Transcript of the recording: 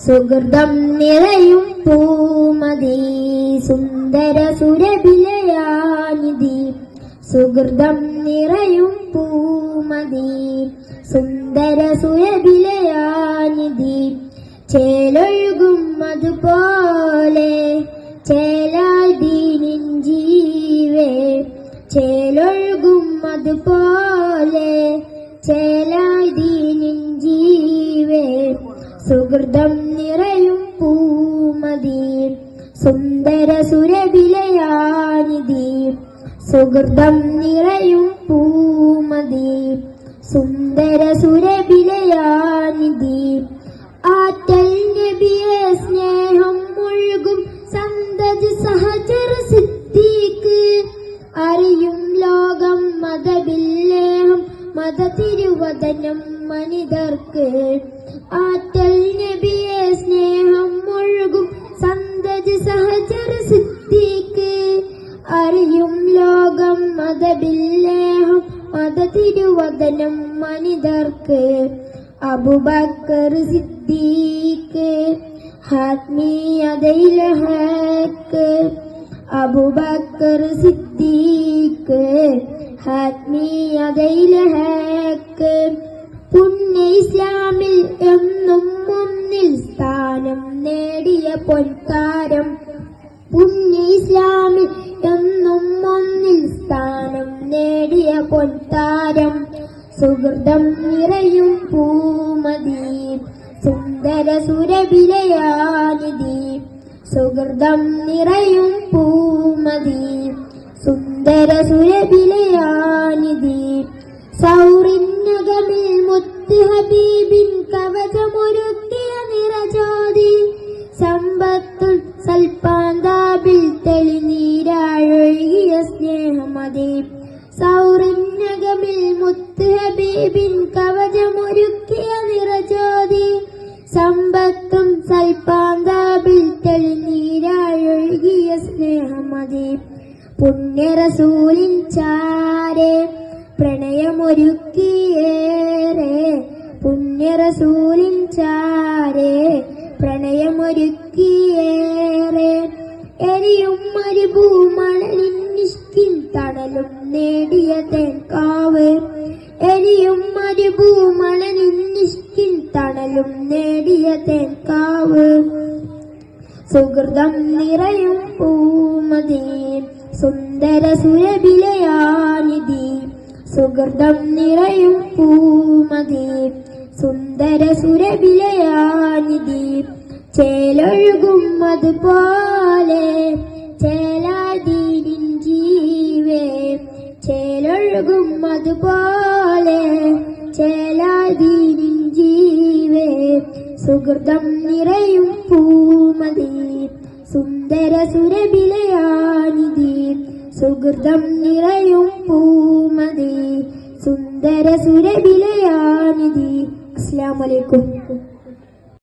സുഹൃതം നിറയും പൂമതി സുന്ദര സുരഭിലയാനിധി. സുഹൃതം നിറയും പൂമതി സുന്ദര സുരഭിലയാനിധി. ചേലൊഴുകും അതുപോലെ ചേലായി ദീനിൻ ജീവേ. ചേലൊഴുകും അതുപോലെ ചേലായി ദീനിൻ ജീവേ. സുഹൃതം നിറയും പൂമതി സുന്ദര സുരഭിലയാനിധി. സുഹൃതം നിറയും പൂമതി സുന്ദര സുരഭിലയാനിധി. ആറ്റൽ നബിയെ സ്നേഹം മുഴുകും സന്തതി സഹചര സിദ്ദീഖ്. അറിയും ലോകം മതബില്ലേഹം മത തിരുവദനം മനിതർക്ക്. ആറ്റൽ നബിയെ സ്നേഹം മുഴുകും സന്തതി സഹചര സിദ്ദീഖ്. അറിയും ലോകം മതബില്ലേഹം മത തിരുവദനം മനിതർക്ക്. അബൂബക്കർ സിദ്ദീഖ് ആത്മീയതയിൽ ഹക്ക്. അബൂബക്കർ സിദ്ദീഖ് ആത്മീയതയിൽ ഹക്ക്. പുണ്യ ഇസ്ലാമിൽ എന്നും മുന്നിൽ സ്ഥാനം നേടിയ പൊൻതാരം. പുണ്യ ഇസ്ലാമിൽ എന്നും മുന്നിൽ സ്ഥാനം നേടിയ പൊൻതാരം. സുഹൃതം നിറയും പൂമതി സുന്ദര സുരഭിലയാനിധി. സുഹൃതം നിറയും പൂമതി സുന്ദര സുരഭിലയാനിധി. സൗറിന്നകമിൽ മുത്ത് ഹബീബിൻ കവചമൊരുക്കിയ നിറജ്യോതി. സമ്പത്തുൽ സൽപാന്താബിൽ തെളിനീരാഴൊഴുകിയ സ്നേഹമതി. സൗറിന്നകമിൽ മുത്ത് ഹബീബിൻ കവചമൊരുക്കിയ നിറജ്യോതി. സമ്പത്തും സൽപാന്താബിൽ തെളിനീരാഴൊഴുകിയ സ്നേഹമതി. പുണ്യ റസൂലിൻ ചാരെ പ്രണയമൊരുക്കിയേറെ. പുണ്യ റസൂലിൻ ചാരെ പ്രണയമൊരുക്കിയേറെ. എരിയും മരുഭൂമണലിൻ നിഷ്കിൻ തണലും നേടിയ തേൻകാവ്. എരിയും മരുഭൂമണലിൻ നിഷ്കിൻ തണലും നേടിയ തേൻകാവ്. സുഹൃതം നിറയും പൂമതി സുന്ദര സുരഭിലയാനിധി. സുഹൃതം നിറയും പൂമതി സുന്ദര സുരഭിലയാനിധി. ചേലൊഴുകും അതുപോലെ ചേലാദീനിൻ ജീവേ. ചേലൊഴുകും അതുപോലെ ചേലാദീനിൻ ജീവേ. സുഹൃതം നിറയും പൂമതി സുന്ദര സുരഭിലയാനിധി. സുഹൃതം നിറയും പൂമതി സുന്ദര സുരഭിലയാനിധി. അസ്സലാമു അലൈക്കും.